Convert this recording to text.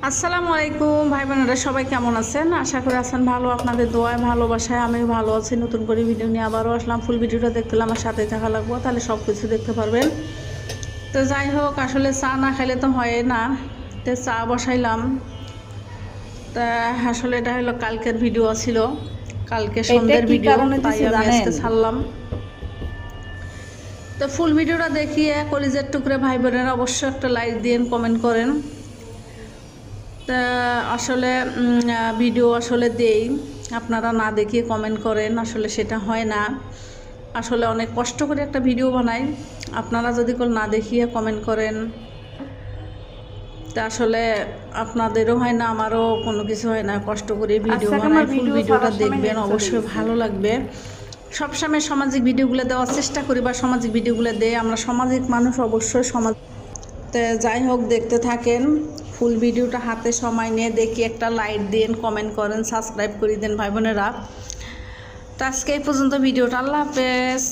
আসসালামু আলাইকুম ভাই বোনেরা, সবাই কেমন আছেন? আশা করি আছেন ভালো। আপনাদের দোয়ায় ভালোবাসায় আমি ভালো আছি। নতুন করে ভিডিও নিয়ে আবারও আসলাম। ফুল ভিডিওটা দেখতে হলে আমার সাথে থাকা লাগবো, তাহলে সব কিছু দেখতে পারবেন। তো যাই হোক, আসলে চা না খাইলে তো হয় না, তো চা বসাইলাম। তা আসলে এটা হলো কালকের ভিডিও ছিল, কালকে সন্ধ্যের ভিডিও, তাই আমি আজকে ছাড়লাম। তো ফুল ভিডিওটা দেখিয়ে কলিজের টুকরে ভাই বোনেরা অবশ্যই একটা লাইক দিন, কমেন্ট করেন। তা আসলে ভিডিও আসলে দেই, আপনারা না দেখিয়ে কমেন্ট করেন, আসলে সেটা হয় না। আসলে অনেক কষ্ট করে একটা ভিডিও বানাই, আপনারা যদি না দেখিয়ে কমেন্ট করেন তা আসলে আপনাদেরও হয় না, আমারও কোনো কিছু হয় না। কষ্ট করে ভিডিও বানাই, ফুল ভিডিওটা দেখবেন, অবশ্যই ভালো লাগবে। সবসময় সামাজিক ভিডিওগুলো দেওয়ার চেষ্টা করি, বা সামাজিক ভিডিওগুলো দেয়, আমরা সামাজিক মানুষ, অবশ্যই সমাজ। তো যাই হোক, দেখতে থাকেন ফুল ভিডিওটা, হাতে সময় নিয়ে দেখি, একটা লাইক দিন, কমেন্ট করেন, সাবস্ক্রাইব করে দেন ভাই বোনেরা। তো আজকে এই পর্যন্ত ভিডিওটা, আল্লাহ হাফেজ।